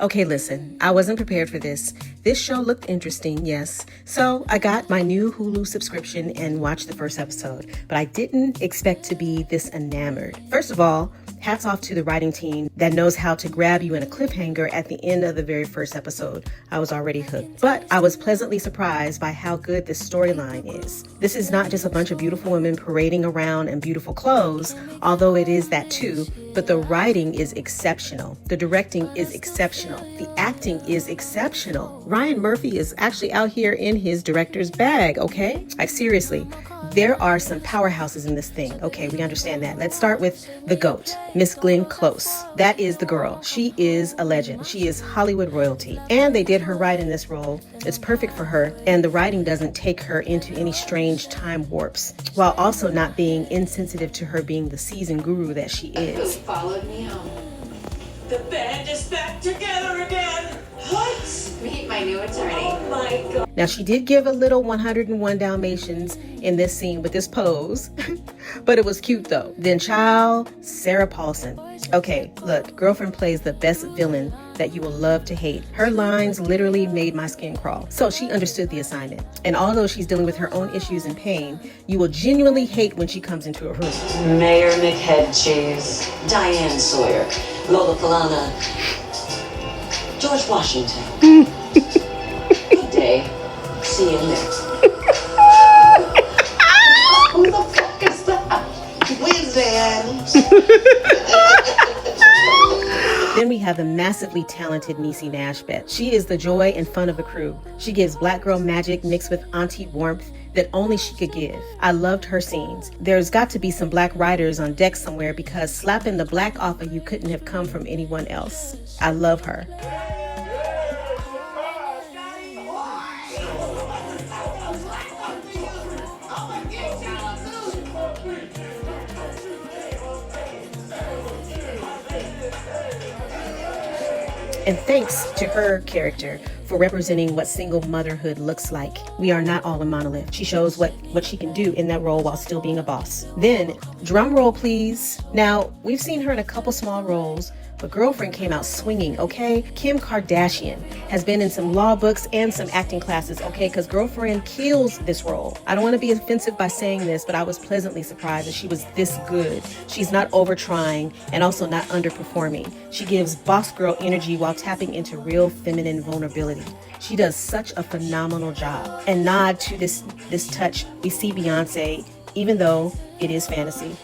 Okay, listen, I wasn't prepared for this. This show looked interesting, yes. So I got my new Hulu subscription and watched the first episode, but I didn't expect to be this enamored. First of all, hats off to the writing team that knows how to grab you in a cliffhanger at the end of the very first episode. I was already hooked. But I was pleasantly surprised by how good this storyline is. This is not just a bunch of beautiful women parading around in beautiful clothes, although it is that too, but the writing is exceptional. The directing is exceptional. The acting is exceptional. Ryan Murphy is actually out here in his director's bag, okay? Like seriously, there are some powerhouses in this thing. Okay, we understand that. Let's start with the GOAT, Miss Glenn Close. That is the girl. She is a legend. She is Hollywood royalty. And they did her right in this role. It's perfect for her. And the writing doesn't take her into any strange time warps, while also not being insensitive to her being the seasoned guru that she is. Followed me home. The band is back together again. What? Meet my new attorney. Oh my God. Now, she did give a little 101 Dalmatians in this scene with this pose, but it was cute though. Then child, Sarah Paulson. Okay, look, girlfriend plays the best villain that you will love to hate. Her lines literally made my skin crawl. So she understood the assignment. And although she's dealing with her own issues and pain, you will genuinely hate when she comes into a room. Mayor McHeadcheese, Diane Sawyer, Lola Falana, George Washington. Good day. See you next. Who the fuck is that? Then we have the massively talented Niecy Nash-Betts. She is the joy and fun of the crew. She gives black girl magic mixed with auntie warmth that only she could give. I loved her scenes. There's got to be some black writers on deck somewhere because slapping the black off of you couldn't have come from anyone else. I love her. And thanks to her character for representing what single motherhood looks like. We are not all a monolith. She shows what she can do in that role while still being a boss. Then, drum roll please. Now, we've seen her in a couple small roles, but girlfriend came out swinging, okay? Kim Kardashian has been in some law books and some acting classes, okay? Because girlfriend kills this role. I don't want to be offensive by saying this, but I was pleasantly surprised that she was this good. She's not over trying and also not underperforming. She gives boss girl energy while tapping into real feminine vulnerability. She does such a phenomenal job. And nod to this touch, we see Beyonce, even though it is fantasy.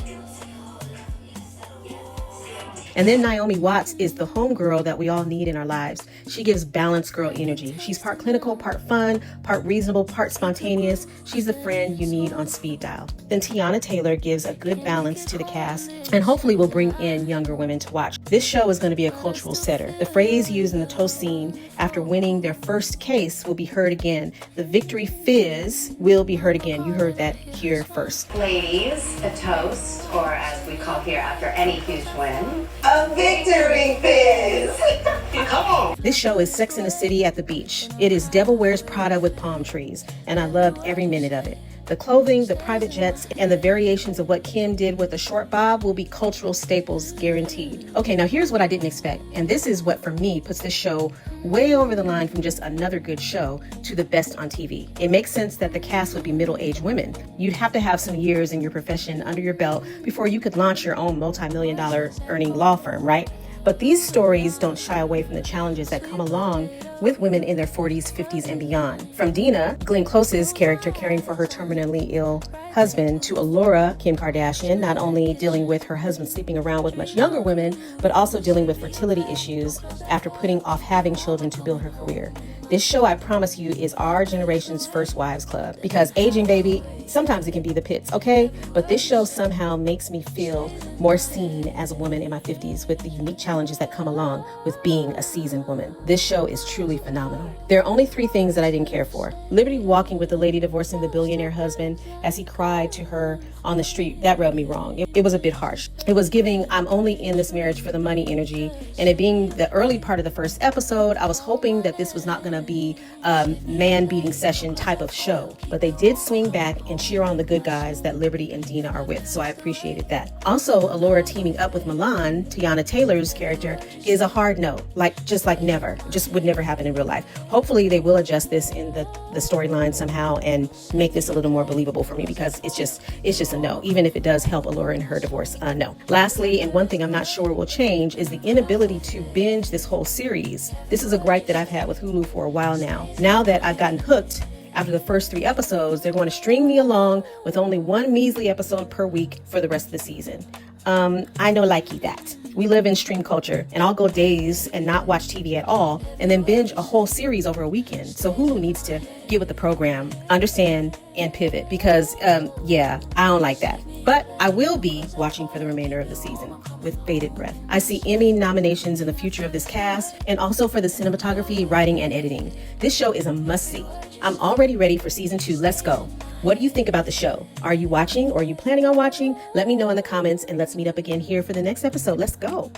And then Naomi Watts is the homegirl that we all need in our lives. She gives balanced girl energy. She's part clinical, part fun, part reasonable, part spontaneous. She's the friend you need on speed dial. Then Tiana Taylor gives a good balance to the cast and hopefully will bring in younger women to watch. This show is going to be a cultural setter. The phrase used in the toast scene after winning their first case will be heard again. The victory fizz will be heard again. You heard that here first. Ladies, a toast, or as we call here after any huge win, A victory fizz. Come on. This show is Sex in the City at the beach. It is Devil Wears Prada with palm trees, and I loved every minute of it. The clothing, the private jets, and the variations of what Kim did with the short bob will be cultural staples guaranteed. Okay, now here's what I didn't expect, and this is what for me puts this show way over the line from just another good show to the best on TV. It makes sense that the cast would be middle-aged women. You'd have to have some years in your profession under your belt before you could launch your own multi-million-dollar earning law firm, right? But these stories don't shy away from the challenges that come along with women in their 40s, 50s, and beyond. From Dina, Glenn Close's character caring for her terminally ill husband, to Alora, Kim Kardashian, not only dealing with her husband sleeping around with much younger women, but also dealing with fertility issues after putting off having children to build her career. This show, I promise you, is our generation's first wives club, because aging, baby, sometimes it can be the pits, okay? But this show somehow makes me feel more seen as a woman in my 50s with the unique challenges that come along with being a seasoned woman. This show is truly phenomenal. There are only 3 things that I didn't care for. Liberty walking with the lady divorcing the billionaire husband as he cried to her on the street. That rubbed me wrong. It was a bit harsh. It was giving I'm only in this marriage for the money energy. And it being the early part of the first episode, I was hoping that this was not going to be a man-beating session type of show. But they did swing back and cheer on the good guys that Liberty and Dina are with. So I appreciated that. Also, Allura teaming up with Milan, Tiana Taylor's character, is a hard no. Just like never. Just would never happen in real life. Hopefully they will adjust this in the storyline somehow and make this a little more believable for me, because it's just a no. Even if it does help Allura in her divorce, no. Lastly, and one thing I'm not sure will change, is the inability to binge this whole series. This is a gripe that I've had with Hulu for a while now. Now that I've gotten hooked after the first 3 episodes, they're going to string me along with only 1 measly episode per week for the rest of the season. I know likey that. We live in stream culture, and I'll go days and not watch TV at all and then binge a whole series over a weekend. So Hulu needs to get with the program, understand, and pivot, because, I don't like that. But I will be watching for the remainder of the season with bated breath. I see Emmy nominations in the future of this cast, and also for the cinematography, writing, and editing. This show is a must-see. I'm already ready for season 2. Let's go. What do you think about the show? Are you watching, or are you planning on watching? Let me know in the comments, and let's meet up again here for the next episode. Let's go.